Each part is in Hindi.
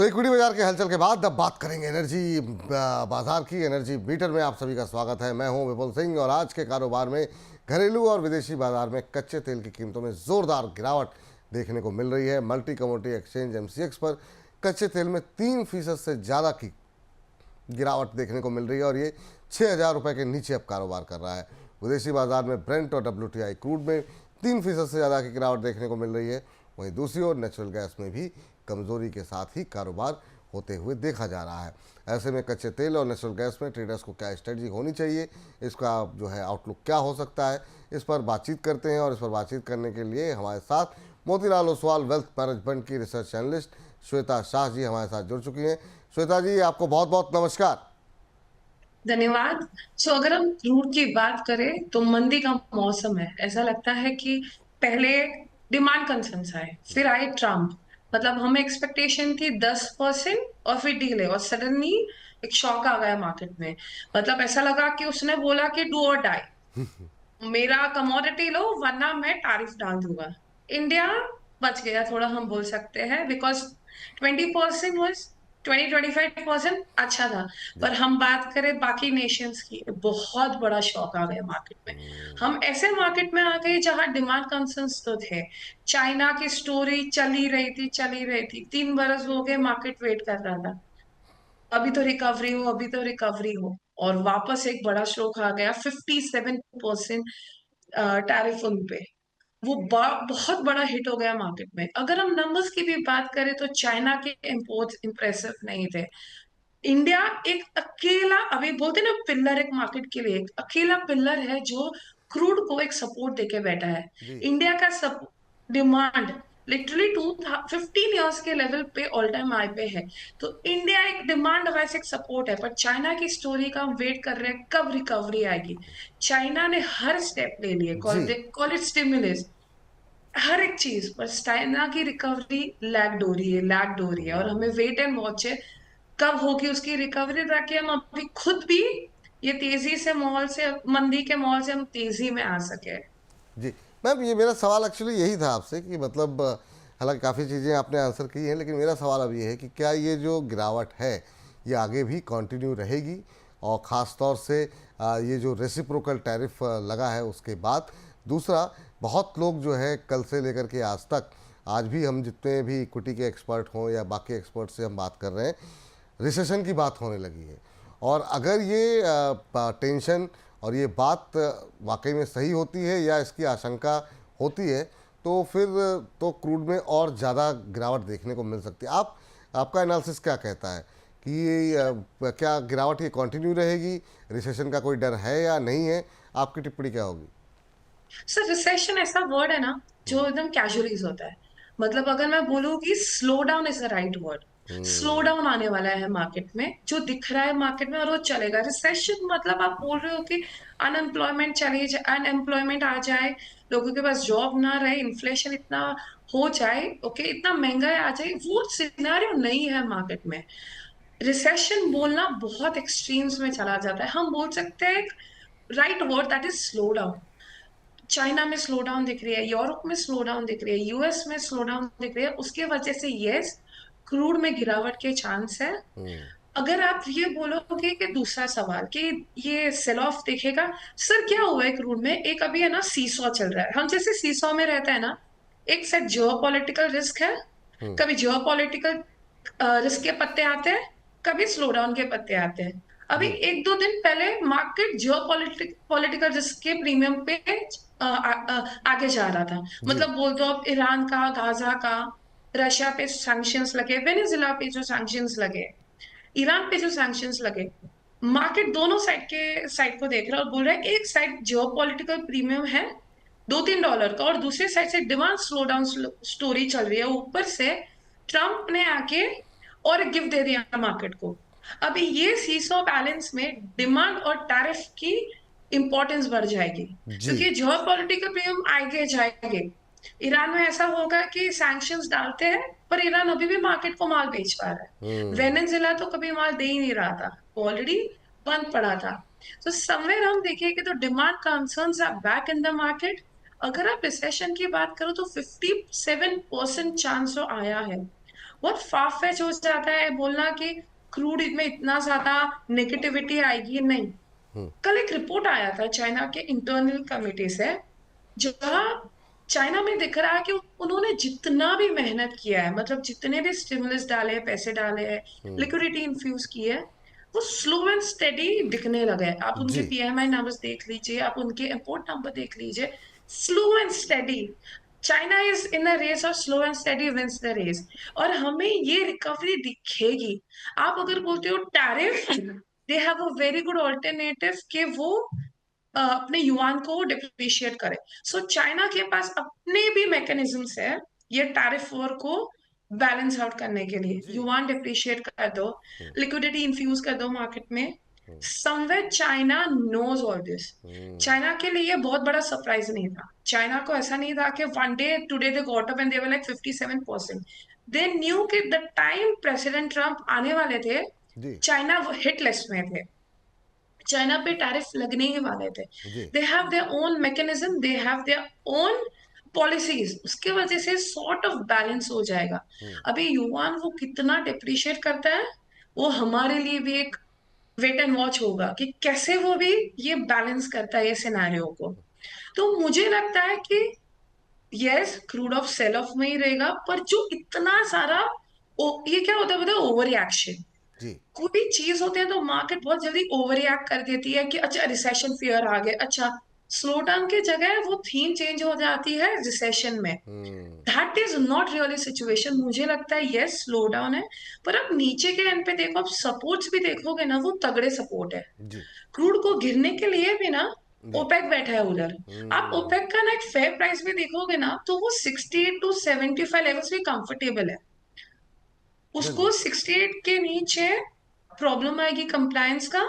तो इक्विटी बाजार के हलचल के बाद अब बात करेंगे एनर्जी बाजार की। एनर्जी मीटर में आप सभी का स्वागत है। मैं हूं विपुल सिंह और आज के कारोबार में घरेलू और विदेशी बाजार में कच्चे तेल की कीमतों में जोरदार गिरावट देखने को मिल रही है। मल्टी कमोडिटी एक्सचेंज एमसीएक्स पर कच्चे तेल में 3% से ज़्यादा की गिरावट देखने को मिल रही है और ये 6,000 रुपये के नीचे अब कारोबार कर रहा है। विदेशी बाजार में ब्रेंट और डब्ल्यूटीआई क्रूड में 3% से ज़्यादा की गिरावट देखने को मिल रही है। वहीं दूसरी ओर नेचुरल गैस में भी कमजोरी के साथ ही कारोबार होते हुए देखा जा रहा है। ऐसे में कच्चे तेल और नेचुरल गैस में ट्रेडर्स को क्या स्ट्रेटजी होनी चाहिए, इसका जो है आउटलुक क्या हो सकता है, इस पर बातचीत करते हैं। और इस पर बातचीत करने के लिए हमारे साथ मोतीलाल ओसवाल वेल्थ मैनेजमेंट की रिसर्च एनालिस्ट श्वेता शाह जी हमारे साथ जुड़ चुकी हैं। श्वेता जी, आपको बहुत बहुत नमस्कार। धन्यवाद। अगर हम क्रूड की बात करें तो मंदी का मौसम है। ऐसा लगता है कि पहले डिमांड कंसर्न्स आए, फिर आए ट्रम्प। मतलब हमें एक्सपेक्टेशन थी 10% और फिर डीले, और सडनली एक शॉक आ गया मार्केट में। मतलब ऐसा लगा कि उसने बोला कि डू और डाई, मेरा कमोडिटी लो वरना मैं टैरिफ डाल दूंगा। इंडिया बच गया थोड़ा, हम बोल सकते हैं, बिकॉज 20% वॉज 20-25% अच्छा था। जी। पर हम बात करें बाकी नेशंस की, बहुत बड़ा शॉक आ गया मार्केट में। हम ऐसे मार्केट में आ गए जहां डिमांड कंसर्न्स तो थे। चाइना की स्टोरी चली रही थी 3 बरस हो गए, मार्केट वेट कर रहा था अभी तो रिकवरी हो, अभी तो रिकवरी हो। और वापस एक बड़ा शौक आ गया, 57% टैरिफ उन पे। वो बहुत बड़ा हिट हो गया मार्केट में। अगर हम नंबर्स की भी बात करें तो चाइना के इंपोर्ट्स इंप्रेसिव नहीं थे। इंडिया एक अकेला, अभी बोलते ना पिल्लर, एक मार्केट के लिए एक अकेला पिल्लर है जो क्रूड को एक सपोर्ट देके बैठा है। जी। इंडिया का सब डिमांड लिटरली 15 इयर्स के लेवल पे ऑल टाइम हाई पे है। तो इंडिया एक डिमांड वाइज एक सपोर्ट है, पर चाइना की स्टोरी का हम वेट कर रहे हैं कब रिकवरी आएगी। चाइना ने हर स्टेप ले लिए, जी। कॉल इट स्टिमुलस, हर एक चीज, पर चाइना की रिकवरी लैग्ड हो रही है और हमें वेट एंड वॉच है कब होगी उसकी रिकवरी, ताकि हम अभी खुद भी ये तेजी से माहौल से, मंदी के माहौल से हम तेजी में आ सके। जी मैम, ये मेरा सवाल एक्चुअली यही था आपसे कि मतलब हालांकि काफ़ी चीज़ें आपने आंसर की हैं, लेकिन मेरा सवाल अब ये है कि क्या ये जो गिरावट है ये आगे भी कंटिन्यू रहेगी, और ख़ास तौर से ये जो रेसिप्रोकल टैरिफ लगा है उसके बाद। दूसरा, बहुत लोग जो है कल से लेकर के आज तक, आज भी हम जितने भी इक्विटी के एक्सपर्ट हों या बाकी एक्सपर्ट से हम बात कर रहे हैं, रिसेशन की बात होने लगी है। और अगर ये टेंशन और ये बात वाकई में सही होती है या इसकी आशंका होती है, तो फिर तो क्रूड में और ज़्यादा गिरावट देखने को मिल सकती है। आपका एनालिसिस क्या कहता है कि क्या गिरावट ये कंटिन्यू रहेगी, रिसेशन का कोई डर है या नहीं है? आपकी टिप्पणी क्या होगी? सर, रिसेशन ऐसा वर्ड है ना जो एकदम कैजुअलीज होता है। मतलब अगर मैं बोलूँ कि slow down is the right word, slow hmm. Down आने वाला है मार्केट में, जो दिख रहा है मार्केट में, और वो चलेगा। रिसेशन मतलब आप बोल रहे हो कि अनएम्प्लॉयमेंट चली जाए, अनएम्प्लॉयमेंट आ जाए, लोगों के पास जॉब ना रहे, इन्फ्लेशन इतना हो जाए, ओके, इतना महंगाई आ जाए, वो सिनेरियो नहीं है मार्केट में। रिसेशन बोलना बहुत एक्सट्रीम्स में चला जाता है। हम बोल सकते हैं right word, that is slow down. China में स्लो डाउन दिख रही है, यूरोप में स्लो डाउन दिख रही है, यूएस में स्लो डाउन दिख रही है। उसके वजह से यस, क्रूड में गिरावट के चांस है। अगर आप ये बोलोगे कि दूसरा सवाल कि ये सेल ऑफ दिखेगा, सर क्या हुआ है क्रूड में, एक अभी है ना सीसॉ चल रहा है। हम जैसे सीसॉ में रहते हैं ना, एक सेट जियोपॉलिटिकल रिस्क है, कभी जियोपॉलिटिकल रिस्क के पत्ते आते हैं, कभी स्लो डाउन के पत्ते आते हैं। अभी जी। 1-2 दिन पहले मार्केट पॉलिटिकल रिस्क के प्रीमियम पे आगे जा रहा था। जी। मतलब बोल दो अब ईरान का, गाजा का, रशिया पे सैंक्शंस लगे, वेनेजुला पे जो सैंक्शंस लगे, ईरान पे जो सैंक्शंस लगे, मार्केट दोनों साइड को देख रहा है और बोल रहा है एक साइड जियोपॉलिटिकल प्रीमियम है $2-3 का, और दूसरी साइड से डिमांड स्लो डाउन स्टोरी चल रही है। ऊपर से ट्रम्प ने आके और एक गिफ्ट दे दिया मार्केट को। अभी ये सीसॉ बैलेंस में डिमांड और टैरिफ की इंपॉर्टेंस बढ़ जाएगी, जी। क्योंकि जियोपॉलिटिकल प्रीमियम आगे जाएंगे। ईरान में ऐसा होगा कि सैंक्शंस डालते हैं, पर ईरान अभी भी मार्केट को माल बेच पा रहा है। हम्म। वेनेजुएला तो कभी माल दे ही नहीं रहा था, ऑलरेडी बंद पड़ा था। तो समवेयर हम देखिए कि तो demand concerns are back in the market. अगर आप रिसेशन की बात करो तो 57% चांस जो आया है बहुत फार फेच हो जाता है बोलना कि क्रूड में इतना ज्यादा नेगेटिविटी आएगी। नहीं, कल एक रिपोर्ट आया था चाइना के इंटरनल कमिटी से, जहाँ चाइना में दिख रहा है कि उन्होंने जितना भी मेहनत किया है, मतलब जितने भी स्टिमुलस डाले हैं, पैसे डाले हैं, लिक्विडिटी इन्फ्यूज की है, वो स्लो एंड स्टेडी दिखने लगे हैं। आप उनके जी पीएमआई नंबर्स देख लीजिए, आप उनके इंपोर्ट नंबर देख लीजिए, slow and steady. China is in the race और slow and steady wins the race. और हमें ये रिकवरी दिखेगी। आप अगर बोलते हो tariff, they have a very good alternative कि वो अपने युआन को डिप्रिशिएट करे। सो चाइना के पास अपने भी मैकेनिज्म्स है ये टैरिफ वॉर को बैलेंस आउट करने के लिए। जी युआन डिप्रिशिएट कर दो, लिक्विडिटी इन्फ्यूज कर दो मार्केट में। Somewhere China knows all this. China के लिए ये बहुत बड़ा सरप्राइज नहीं था। चाइना को ऐसा नहीं था कि one day today they got up and they were like 57%। They knew कि द टाइम प्रेसिडेंट ट्रम्प आने वाले थे, जी चाइना हिट लिस्ट में थे, चाइना पे टैरिफ लगने ही वाले थे। जी they have their own mechanism, they have their own policies, उसके वजह से सॉर्ट ऑफ बैलेंस हो जाएगा। अभी युआन वो कितना डिप्रिशिएट करता है, वो हमारे लिए भी एक वेट एंड वॉच होगा कि कैसे वो भी ये बैलेंस करता है ये सिनेरियो को। तो मुझे लगता है कि yes, crude of sell off में ही रहेगा, पर जो इतना सारा ये क्या होता है पता है, ओवर रिएक्शन। जी कोई भी चीज होती है तो मार्केट बहुत जल्दी ओवर रिएक्ट कर देती है कि अच्छा रिसेशन फियर आ गया, अच्छा स्लो डाउन की जगह वो थीम चेंज हो जाती है रिसेशन में। That is not really situation. मुझे लगता है यस स्लो डाउन है, पर आप नीचे के एंड पे देखो, आप सपोर्ट्स भी देखोगे ना, वो तगड़े सपोर्ट है। जी क्रूड को गिरने के लिए भी ना जी ओपेक बैठा है उधर। आप ओपेक का ना एक फेयर प्राइस भी देखोगे ना, तो वो 68 टू 75 लेवल्स भी कंफर्टेबल है। उसको बिल्कुल 68 के नीचे प्रॉब्लम आएगी कंप्लायंस का,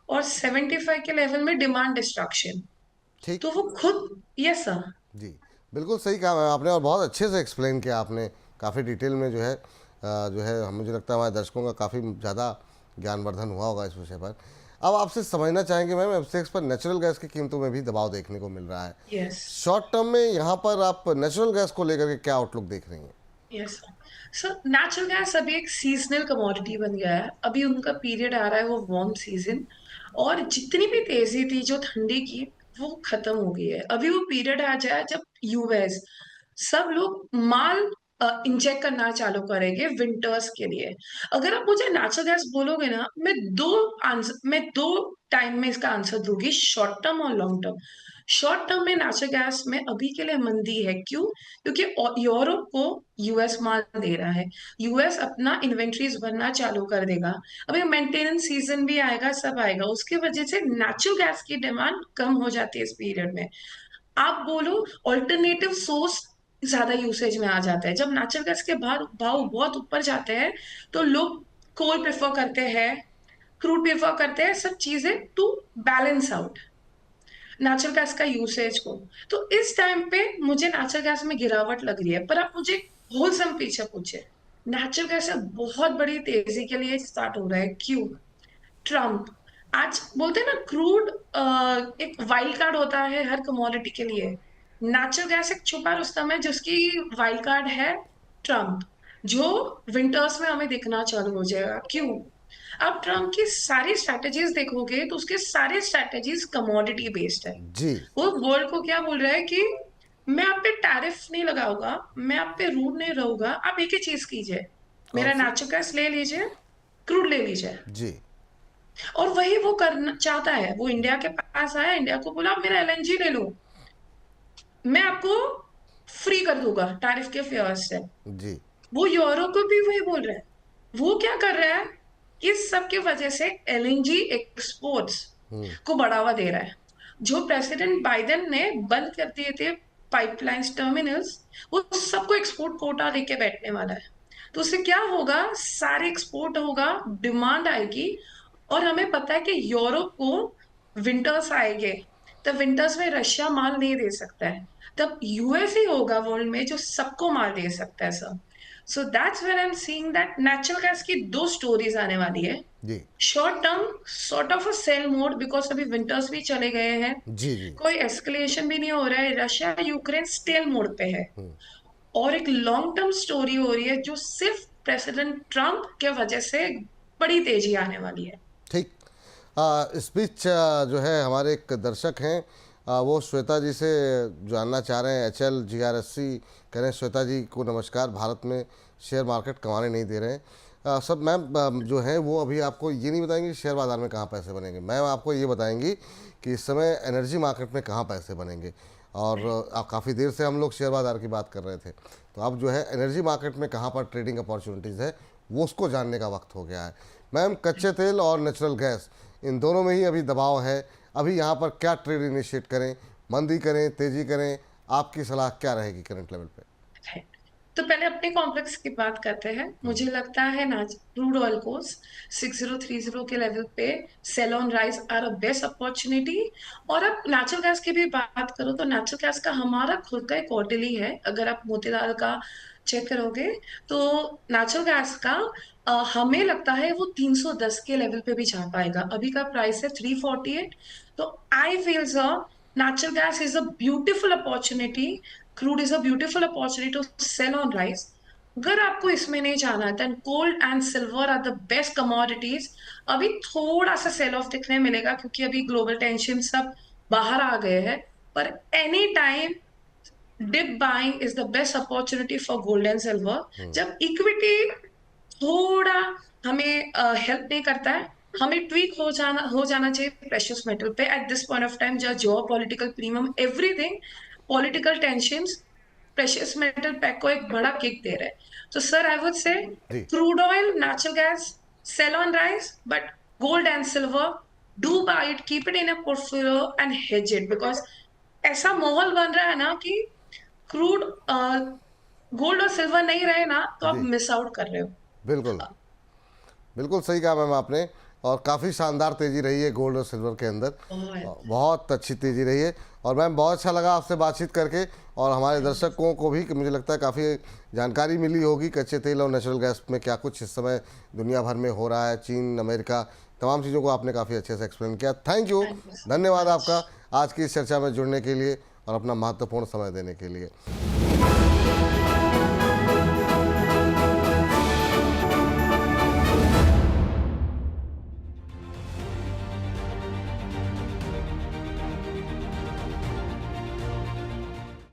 और 75 के लेवल में डिमांड डिस्ट्रक्शन। ठीक तो वो खुद, यस सर। जी बिल्कुल सही कहा मैम आपने और बहुत अच्छे से एक्सप्लेन किया आपने काफ़ी डिटेल में जो है मुझे लगता है हमारे दर्शकों का काफ़ी ज़्यादा ज्ञानवर्धन हुआ होगा इस विषय पर। अब आपसे समझना चाहेंगे मैम, एफसीएक्स पर नेचुरल गैस की कीमतों में भी दबाव देखने को मिल रहा है। यस शॉर्ट टर्म में यहाँ पर आप नेचुरल गैस को लेकर के क्या आउटलुक देख रही हैं? यस सर, नेचुरल गैस अभी एक सीजनल कमोडिटी बन गया है। अभी उनका पीरियड आ रहा है वो वार्म सीजन, और जितनी भी तेजी थी जो ठंडी की, वो खत्म हो गई है। अभी वो पीरियड आ जाए जब यूएस सब लोग माल इंजेक्ट करना चालू करेंगे विंटर्स के लिए। अगर आप मुझे नेचुरल गैस बोलोगे ना, मैं दो टाइम में इसका आंसर दूंगी, शॉर्ट टर्म और लॉन्ग टर्म। शॉर्ट टर्म में नेचुरल गैस में अभी के लिए मंदी है। क्यों? क्योंकि यूरोप को यूएस माल दे रहा है, यूएस अपना इन्वेंट्रीज भरना चालू कर देगा, अभी मेंटेनेंस सीजन भी आएगा, सब आएगा, उसकी वजह से नेचुरल गैस की डिमांड कम हो जाती है इस पीरियड में। आप बोलो ऑल्टरनेटिव सोर्स ज्यादा यूसेज में आ जाता है। जब नेचुरल गैस के भाव भाव बहुत ऊपर जाते हैं, तो लोग कोल प्रेफर करते हैं, क्रूड प्रेफर करते हैं, सब चीजें to balance out natural gas का यूसेज को। तो इस टाइम पे मुझे नेचुरल गैस में गिरावट लग रही है। पर आप मुझे होलसम पीछे पूछे, नेचुरल गैस बहुत बड़ी तेजी के लिए स्टार्ट हो रहा है। क्यों? ट्रम्प आज बोलते हैं ना, क्रूड एक वाइल्ड कार्ड होता है हर कमोडिटी के लिए। नेचुरल गैस एक छुपा रुस्तम है जिसकी वाइल्ड कार्ड है ट्रम्प, जो विंटर्स में हमें दिखना चालू हो जाएगा। क्यों? आप ट्रम्प की सारी स्ट्रैटेजीज देखोगे तो उसके सारे स्ट्रैटेजीज कमोडिटी बेस्ड है। जी वो वर्ल्ड को क्या बोल रहा है कि मैं आप पे टैरिफ नहीं लगाऊंगा, मैं आप पे रूड नहीं रहूंगा, आप एक ही चीज कीजिए, कौन मेरा सी? नेचुरल गैस ले लीजिए, क्रूड ले लीजिए। जी और वही वो करना चाहता है। वो इंडिया के पास आया, इंडिया को बोला आप मेरा एलएनजी ले लो, मैं आपको फ्री कर दूंगा टैरिफ के फेयर से। जी वो यूरो को भी वही बोल रहा है। वो क्या कर रहा है, इस सब की वजह से एलएनजी एक्सपोर्ट्स को बढ़ावा दे रहा है। जो प्रेसिडेंट बाइडेन ने बंद कर दिए थे पाइपलाइंस टर्मिनल्स, वो सबको एक्सपोर्ट कोटा लेके बैठने वाला है। तो उससे क्या होगा, सारे एक्सपोर्ट होगा, डिमांड आएगी। और हमें पता है कि यूरोप को विंटर्स आएंगे, तब विंटर्स में रशिया माल नहीं दे सकता है, तब यूएस ही होगा वर्ल्ड में जो सबको माल दे सकता है sir. So that's where I am seeing that natural gas की दो स्टोरीज आने वाली है। जी short term sort of a sale mode, because अभी विंटर्स भी चले गए हैं, जी जी कोई एस्केलेशन भी नहीं हो रहा है, रशिया यूक्रेन स्टेल मोड पे है। और एक लॉन्ग टर्म स्टोरी हो रही है जो सिर्फ प्रेसिडेंट ट्रम्प के वजह से बड़ी तेजी आने वाली है। ठीक। इस बीच जो है हमारे एक दर्शक हैं, वो श्वेता जी से जानना चाह रहे हैं। HLGRSC कह रहे हैं, श्वेता जी को नमस्कार, भारत में शेयर मार्केट कमाने नहीं दे रहे हैं। सब मैम जो है वो अभी आपको ये नहीं बताएंगी शेयर बाज़ार में कहाँ पैसे बनेंगे, मैम आपको ये बताएंगी कि इस समय एनर्जी मार्केट में कहाँ पैसे बनेंगे। और आप काफ़ी देर से हम लोग शेयर बाज़ार की बात कर रहे थे, तो अब जो है एनर्जी मार्केट में कहाँ पर ट्रेडिंग अपॉर्चुनिटीज़ है वो उसको जानने का वक्त हो गया है। मैम, कच्चे तेल और नेचुरल गैस इन दोनों में ही अभी दबाव है, अभी यहाँ पर क्या ट्रेड इनिशिएट करें, मंदी करें, तेज़ी करें, आपकी सलाह क्या रहेगी करंट लेवल पे? है। तो पहले अपने कॉम्प्लेक्स की बात करते हैं। मुझे लगता है ना, क्रूड ऑयल को 6030 के लेवल पे sell on rise are a best opportunity. और अब नेचुरल गैस की भी बात करो तो नेचुरल गैस का हमारा खुद का एक क्वार्टरली है। अगर आप मोतीलाल का चेक करोगे तो नेचुरल गैस का हमें लगता है वो 310 के लेवल पे भी जा पाएगा। अभी का प्राइस है 348। तो I feel sir, natural gas is a beautiful opportunity, crude is a beautiful opportunity to sell on rise। अगर आपको इसमें नहीं जाना है then gold and silver are the best commodities। अभी थोड़ा सा सेल ऑफ दिखने मिलेगा क्योंकि अभी ग्लोबल टेंशन सब बाहर आ गए हैं, पर any time dip buying is the best opportunity for gold and silver. जब इक्विटी थोड़ा हमें हेल्प नहीं करता है, हमें ट्वीक हो जाना चाहिए प्रेशियस मेटल पे at this point of time, जब geopolitical premium everything political tensions precious metal pack को एक बड़ा किक दे रहे हैं। तो सर आई वुड से जी, crude oil, natural gas sell on rise, but gold and silver do buy it, keep it in a portfolio and hedge it, because ऐसा माहौल बन रहा है ना कि क्रूड गोल्ड और सिल्वर नहीं रहे ना तो आप जी, मिस आउट कर रहे हो। बिल्कुल बिल्कुल सही कहा मैम आपने। और काफ़ी शानदार तेज़ी रही है गोल्ड और सिल्वर के अंदर, बहुत बहुत अच्छी तेज़ी रही है। और मैम बहुत अच्छा लगा आपसे बातचीत करके, और हमारे दर्शकों को भी मुझे लगता है काफ़ी जानकारी मिली होगी कच्चे तेल और नेचुरल गैस में क्या कुछ इस समय दुनिया भर में हो रहा है, चीन, अमेरिका, तमाम चीज़ों को आपने काफ़ी अच्छे से एक्सप्लेन किया। Thank you, Thank you so धन्यवाद much। आपका आज की इस चर्चा में जुड़ने के लिए और अपना महत्वपूर्ण समय देने के लिए।